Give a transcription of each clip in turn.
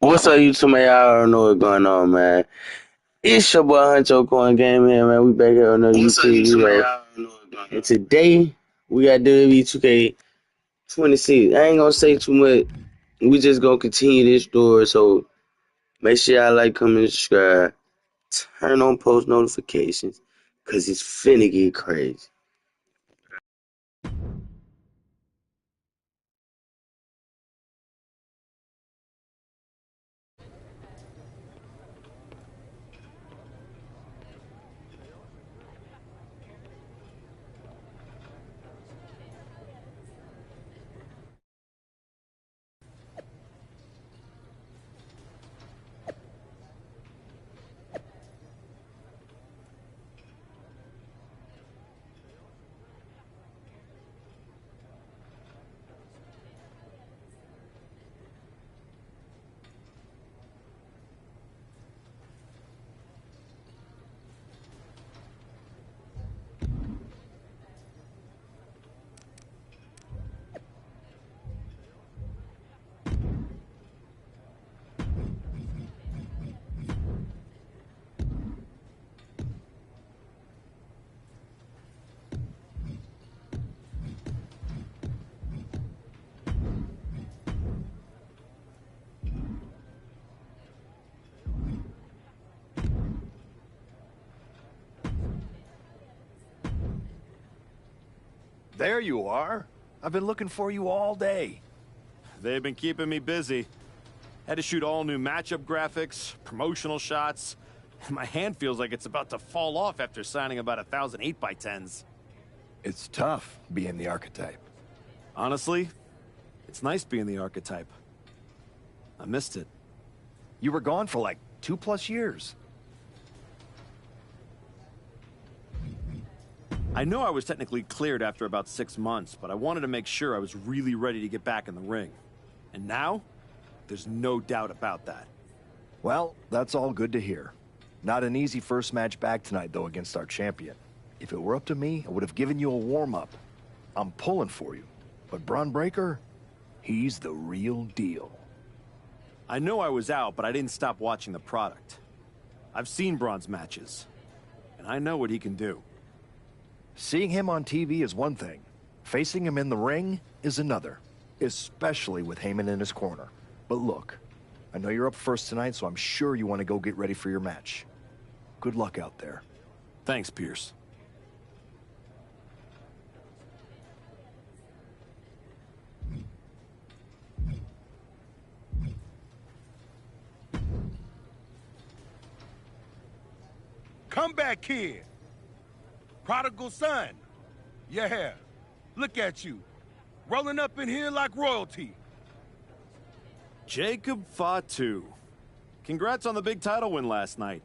What's up, YouTube, man? Y'all don't know what's going on, man. It's your boy Huncho Coin Game here, man. We back here on another What's up, YouTube YouTube, man? video. Y'all don't know what's going on. And today, we got WWE2K26. I ain't gonna say too much. We just gonna continue this story, so make sure y'all like, comment, and subscribe. Turn on post notifications, because it's finna get crazy. There you are. I've been looking for you all day. They've been keeping me busy. Had to shoot all new matchup graphics, promotional shots, and my hand feels like it's about to fall off after signing about 1,000 8x10s. It's tough being the archetype. Honestly, it's nice being the archetype. I missed it. You were gone for like 2+ years. I know I was technically cleared after about 6 months, but I wanted to make sure I was really ready to get back in the ring. And now, there's no doubt about that. Well, that's all good to hear. Not an easy first match back tonight, though, against our champion. If it were up to me, I would have given you a warm-up. I'm pulling for you. But Braun Breaker, he's the real deal. I know I was out, but I didn't stop watching the product. I've seen Braun's matches, and I know what he can do. Seeing him on TV is one thing. Facing him in the ring is another. Especially with Heyman in his corner. But look, I know you're up first tonight, so I'm sure you want to go get ready for your match. Good luck out there. Thanks, Pierce. Comeback kid. Prodigal son. Yeah. Look at you. Rolling up in here like royalty. Jacob Fatu. Congrats on the big title win last night.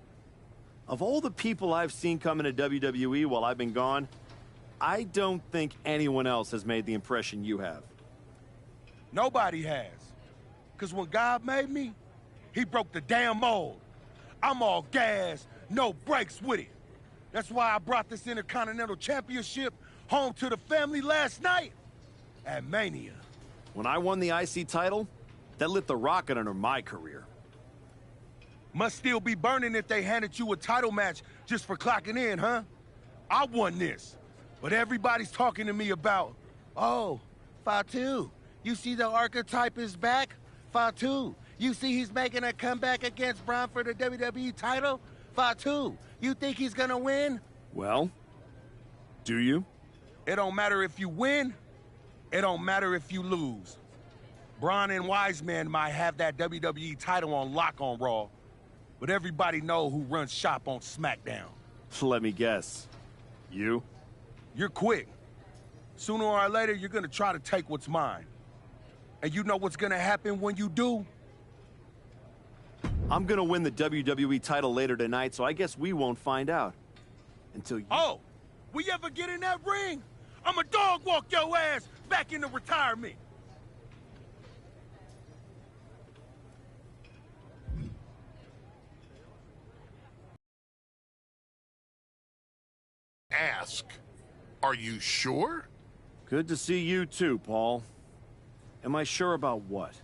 Of all the people I've seen come into WWE while I've been gone, I don't think anyone else has made the impression you have. Nobody has. Because when God made me, he broke the damn mold. I'm all gas, no brakes with it. That's why I brought this Intercontinental Championship home to the family last night at Mania. When I won the IC title, that lit the rocket under my career. Must still be burning if they handed you a title match just for clocking in, huh? I won this, but everybody's talking to me about, oh, Fatu, you see the archetype is back? Fatu, you see he's making a comeback against Braun for the WWE title? Fatu, you think he's gonna win? Well, do you? It don't matter if you win, it don't matter if you lose. Braun and Wiseman might have that WWE title on lock on Raw, but everybody know who runs shop on SmackDown. Let me guess. You? You're quick. Sooner or later, you're gonna try to take what's mine. And you know what's gonna happen when you do? I'm gonna win the WWE title later tonight, so I guess we won't find out. Until you... Oh, we ever get in that ring? I'ma dog walk your ass back into retirement. Ask, are you sure? Good to see you too, Paul. Am I sure about what?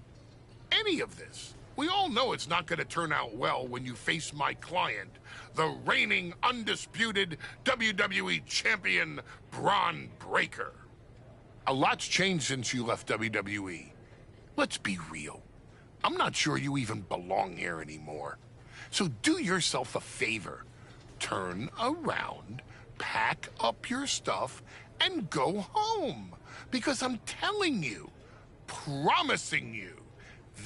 Any of this. We all know it's not going to turn out well when you face my client, the reigning, undisputed WWE Champion, Braun Breaker. A lot's changed since you left WWE. Let's be real. I'm not sure you even belong here anymore. So do yourself a favor. Turn around, pack up your stuff, and go home. Because I'm telling you, promising you,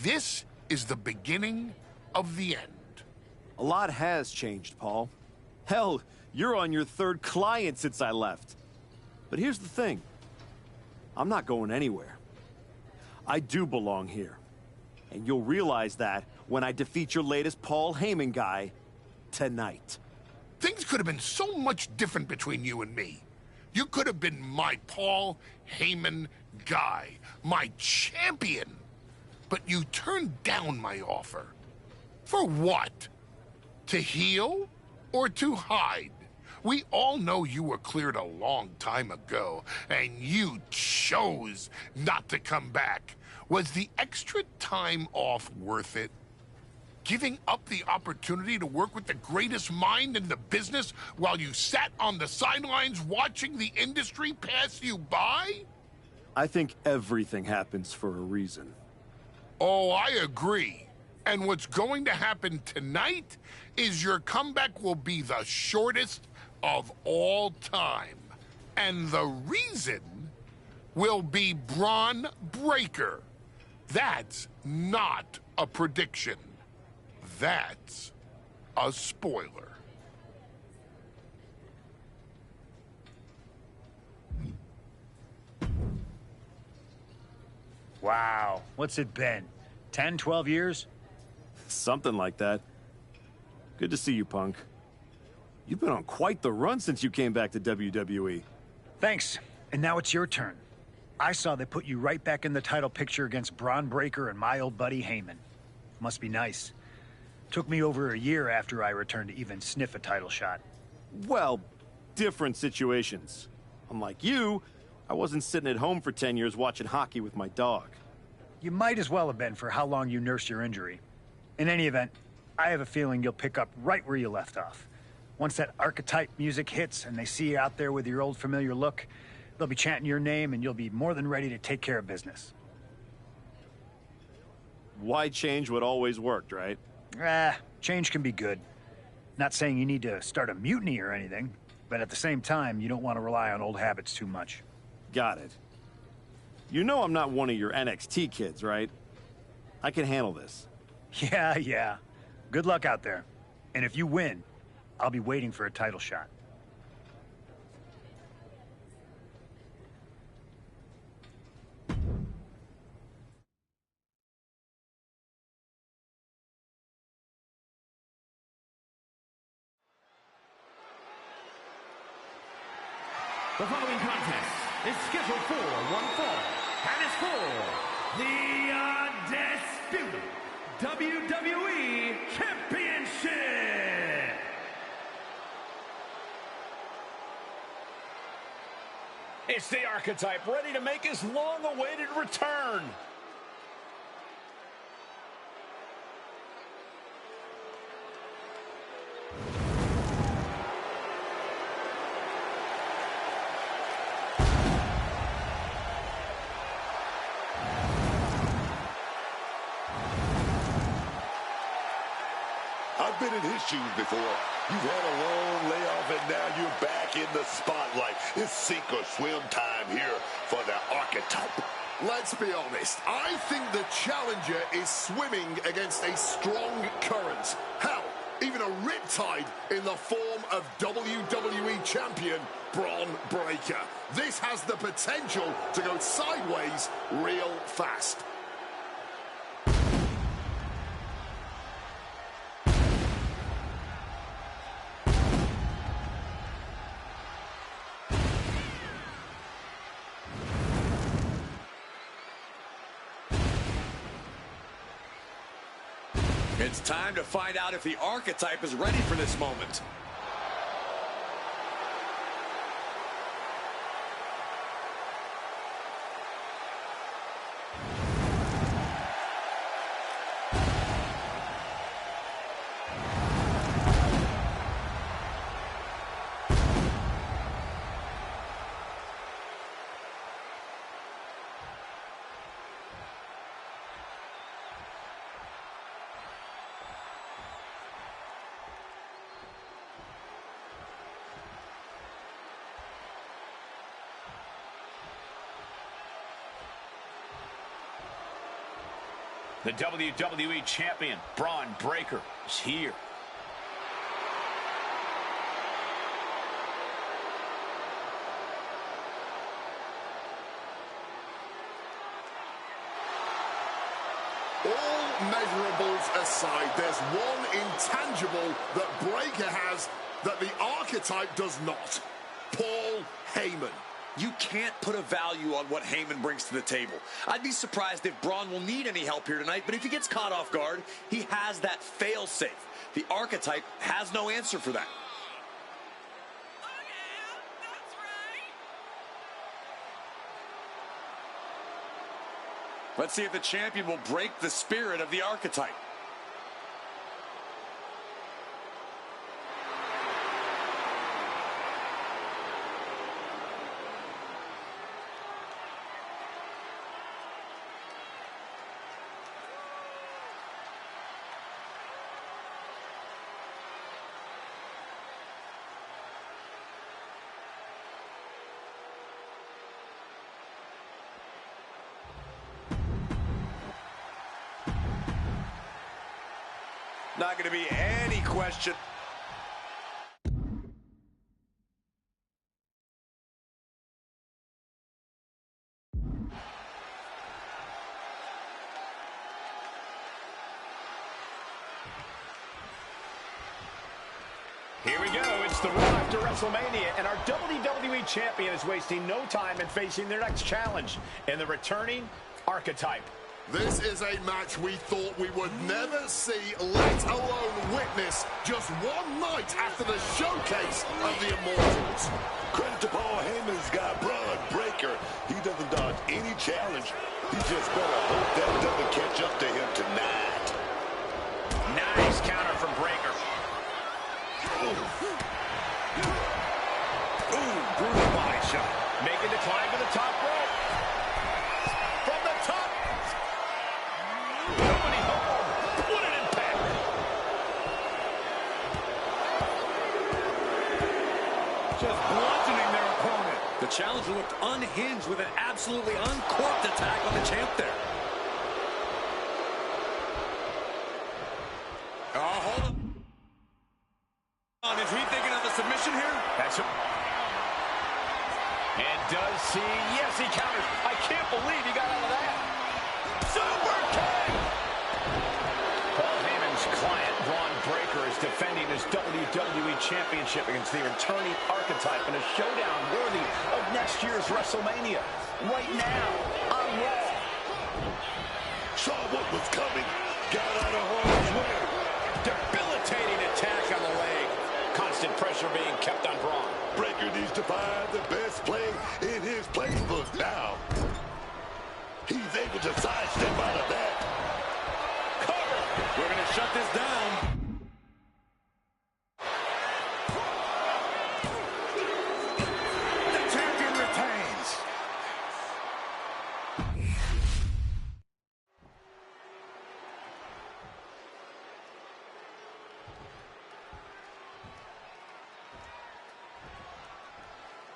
this is the beginning of the end. A lot has changed, Paul. Hell, you're on your third client since I left. But here's the thing. I'm not going anywhere. I do belong here. And you'll realize that when I defeat your latest Paul Heyman guy tonight. Things could have been so much different between you and me. You could have been my Paul Heyman guy, my champion. But you turned down my offer. For what? To heal or to hide? We all know you were cleared a long time ago, and you chose not to come back. Was the extra time off worth it? Giving up the opportunity to work with the greatest mind in the business while you sat on the sidelines watching the industry pass you by? I think everything happens for a reason. Oh, I agree. And what's going to happen tonight is your comeback will be the shortest of all time. And the reason will be Braun Breaker. That's not a prediction. That's a spoiler. Wow, what's it been? 10, 12 years? Something like that. Good to see you, Punk. You've been on quite the run since you came back to WWE. Thanks. And now it's your turn. I saw they put you right back in the title picture against Braun Breaker and my old buddy Heyman. Must be nice. Took me over a year after I returned to even sniff a title shot. Well, different situations. Unlike you, I wasn't sitting at home for 10 years watching hockey with my dog. You might as well have been for how long you nursed your injury. In any event, I have a feeling you'll pick up right where you left off. Once that archetype music hits and they see you out there with your old familiar look, they'll be chanting your name and you'll be more than ready to take care of business. Why change what always worked, right? Change can be good. Not saying you need to start a mutiny or anything, but at the same time, you don't want to rely on old habits too much. Got it. You know I'm not one of your NXT kids, right? I can handle this. Yeah. Good luck out there. And if you win, I'll be waiting for a title shot. The following contest is scheduled for one fall, and is for the undisputed WWE Championship. It's the Archetype, ready to make his long-awaited return. I've been in his shoes before. You've had a long layoff, and now you're back in the spotlight. It's sink or swim time here for the Archetype. Let's be honest. I think the challenger is swimming against a strong current. Hell, even a riptide in the form of WWE Champion Braun Breaker. This has the potential to go sideways real fast. It's time to find out if the Archetype is ready for this moment. The WWE Champion, Braun Breaker, is here. All measurables aside, there's one intangible that Breaker has that the Archetype does not. Paul Heyman. You can't put a value on what Heyman brings to the table. I'd be surprised if Braun will need any help here tonight, but if he gets caught off guard, he has that fail-safe. The Archetype has no answer for that. Let's see if the champion will break the spirit of the Archetype. Not going to be any question. Here we go. It's the Raw after WrestleMania, and our WWE Champion is wasting no time in facing their next challenge in the returning Archetype. This is a match we thought we would never see, let alone witness, just one night after the showcase of the Immortals. Credit to Paul Heyman's guy, Braun Breaker. He doesn't dodge any challenge. He just better hope that doesn't catch up to him tonight. Nice counter from Breaker. Ooh, brutal body shot. Making the climb to the top rope. From the top. Nobody home. What an impact. Just bludgeoning their opponent. The challenger looked unhinged with an absolutely uncorked attack on the champ there. Oh, hold on. Is he thinking of the submission here? That's it. And does he? Yes, he counters. I can't believe he got out of that. Super kick! Paul Heyman's client, Braun Breaker, is defending his WWE Championship against the returning Archetype in a showdown worthy of next year's WrestleMania. Right now, on Raw. Saw what was coming. Got out of harm's way. Debilitating attack on the leg. Constant pressure being kept on Braun. Breaker needs to find the best play in his playbook now. He's able to sidestep out of that. Cover. We're going to shut this down. The champion retains.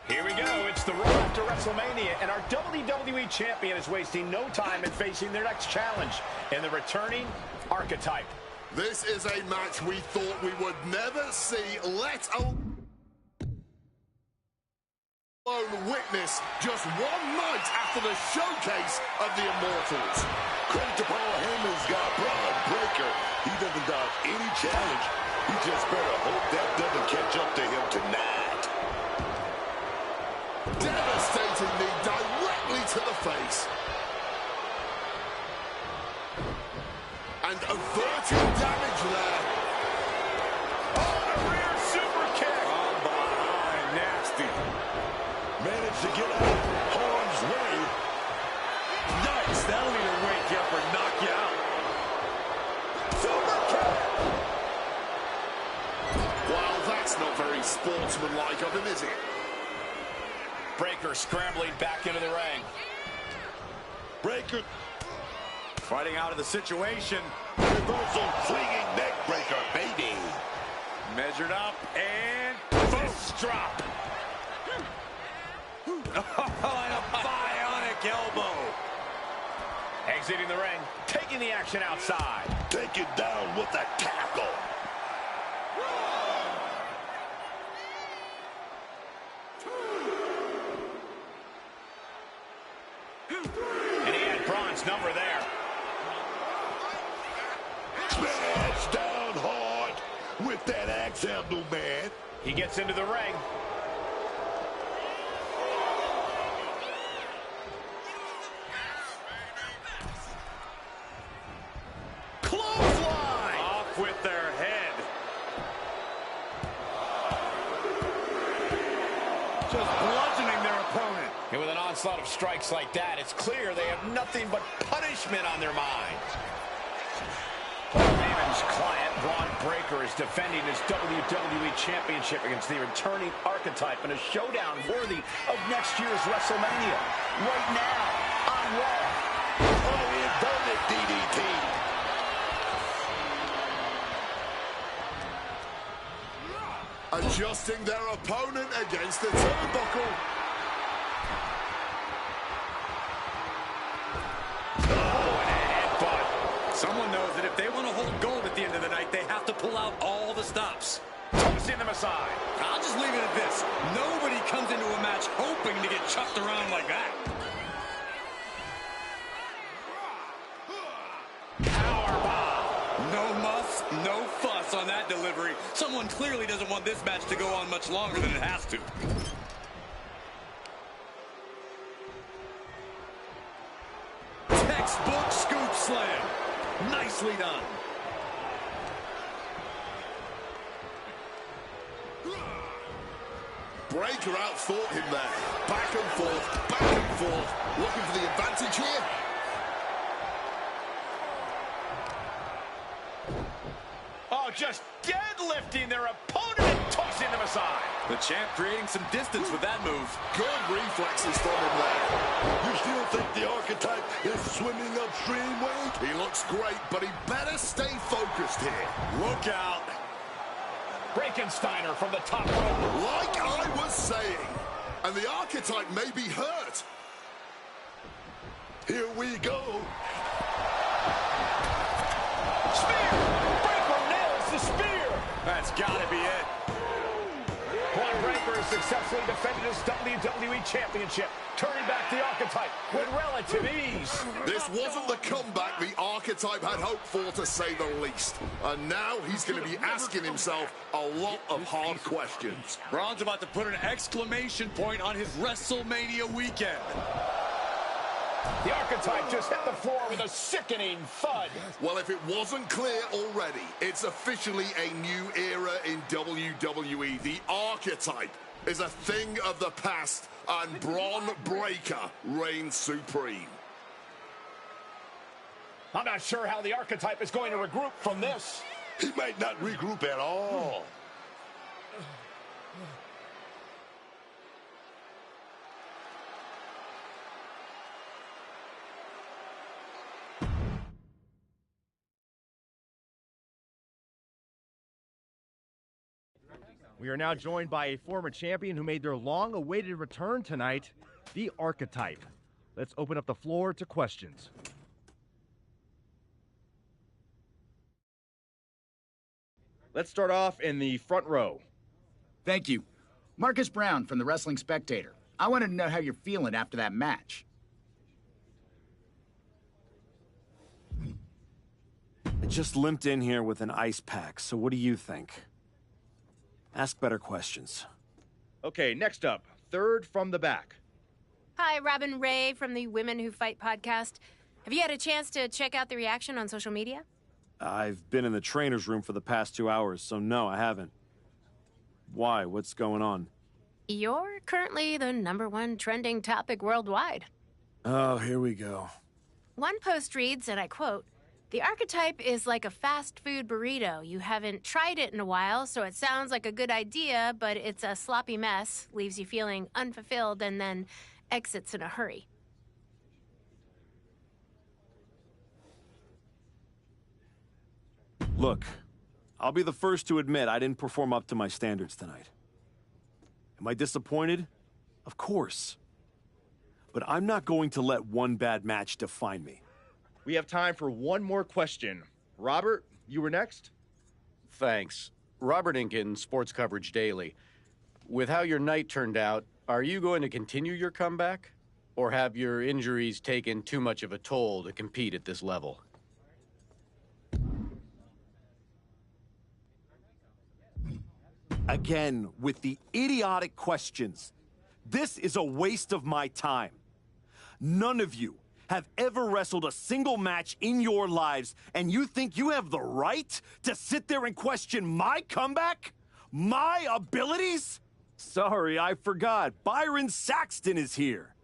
Here we go. It's the Raw after WrestleMania, and our WWE Champion is wasting no time in facing their next challenge in the returning Archetype. This is a match we thought we would never see, let alone witness, just one night after the showcase of the Immortals. Credit to Paul Heyman's guy, Braun Breaker. He doesn't dodge any challenge. He just better hope that doesn't catch up to him tonight. Devastating knee directly to the face. And averting damage there. Oh, a rear super kick. From behind, nasty. Managed to get out of harm's way. Nice. That'll either wake you up or knock you out. Super kick. Well, that's not very sportsmanlike of him, is it? Breaker scrambling back into the ring. Breaker. Fighting out of the situation. Reversal swinging neck breaker, baby. Measured up and fist drop. Oh, and a bionic elbow. Exiting the ring, taking the action outside. Take it down with a tackle. And he had Braun's number there. Smash down hard with that axe handle, man. He gets into the ring. Clothesline! Off with their head. Just bludgeoning their opponent. And with an onslaught of strikes like that, it's clear they have nothing but punishment on their minds. Heyman's client, Braun Breaker, is defending his WWE Championship against the returning Archetype in a showdown worthy of next year's WrestleMania. Right now, on Raw. Oh, inverted DDT. Adjusting their opponent against the turnbuckle. Someone knows that if they want to hold gold at the end of the night, they have to pull out all the stops. Tossing them aside. I'll just leave it at this. Nobody comes into a match hoping to get chucked around like that. Powerbomb. No muss, no fuss on that delivery. Someone clearly doesn't want this match to go on much longer than it has to. Textbook scoop slam. Nicely done. Breaker outthought him there. Back and forth, looking for the advantage here. Oh, just deadlifting their opponent and tossing them aside. The champ creating some distance with that move. Good reflexes from him there. You still think the Archetype is swimming upstream, Wade? He looks great, but he better stay focused here. Look out. Frankensteiner from the top rope. Like I was saying, and the Archetype may be hurt. Here we go. Spear! Breaker nails the spear! That's gotta be it. Braun Breaker has successfully defended his WWE Championship, turning back the Archetype with relative ease. This wasn't the comeback the Archetype had hoped for, to say the least. And now he's going to be asking himself a lot of hard questions. Braun's about to put an exclamation point on his WrestleMania weekend. The Archetype just hit the floor with a sickening thud. Well, if it wasn't clear already, it's officially a new era in WWE. The Archetype is a thing of the past, and Braun Breaker reigns supreme. I'm not sure how the Archetype is going to regroup from this. He might not regroup at all. We are now joined by a former champion who made their long-awaited return tonight, the Archetype. Let's open up the floor to questions. Let's start off in the front row. Thank you. Marcus Brown from the Wrestling Spectator. I wanted to know how you're feeling after that match. I just limped in here with an ice pack, so what do you think? Ask better questions. Okay, next up, third from the back. Hi, Robin Ray from the Women Who Fight podcast. Have you had a chance to check out the reaction on social media? I've been in the trainer's room for the past 2 hours, so no, I haven't. Why? What's going on? You're currently the #1 trending topic worldwide. Oh, here we go. One post reads, and I quote, "The Archetype is like a fast food burrito. You haven't tried it in a while, so it sounds like a good idea, but it's a sloppy mess, leaves you feeling unfulfilled, and then exits in a hurry." Look, I'll be the first to admit I didn't perform up to my standards tonight. Am I disappointed? Of course. But I'm not going to let one bad match define me. We have time for one more question. Robert, you were next? Thanks. Robert Inkin, Sports Coverage Daily. With how your night turned out, are you going to continue your comeback? Or have your injuries taken too much of a toll to compete at this level? Again, with the idiotic questions. This is a waste of my time. None of you have ever wrestled a single match in your lives, and you think you have the right to sit there and question my comeback? My abilities? Sorry, I forgot. Byron Saxton is here.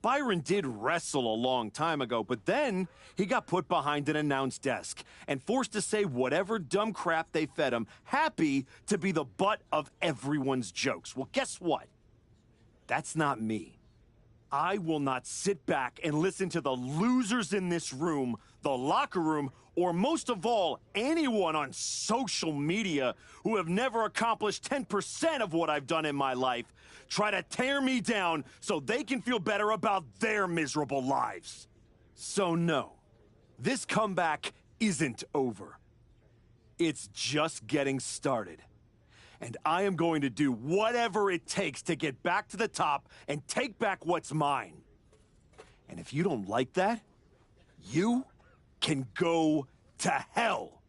Byron did wrestle a long time ago, but then he got put behind an announce desk and forced to say whatever dumb crap they fed him, happy to be the butt of everyone's jokes. Well, guess what? That's not me. I will not sit back and listen to the losers in this room, the locker room, or most of all, anyone on social media who have never accomplished 10% of what I've done in my life try to tear me down so they can feel better about their miserable lives. So no, this comeback isn't over. It's just getting started. And I am going to do whatever it takes to get back to the top and take back what's mine. And if you don't like that, you can go to hell.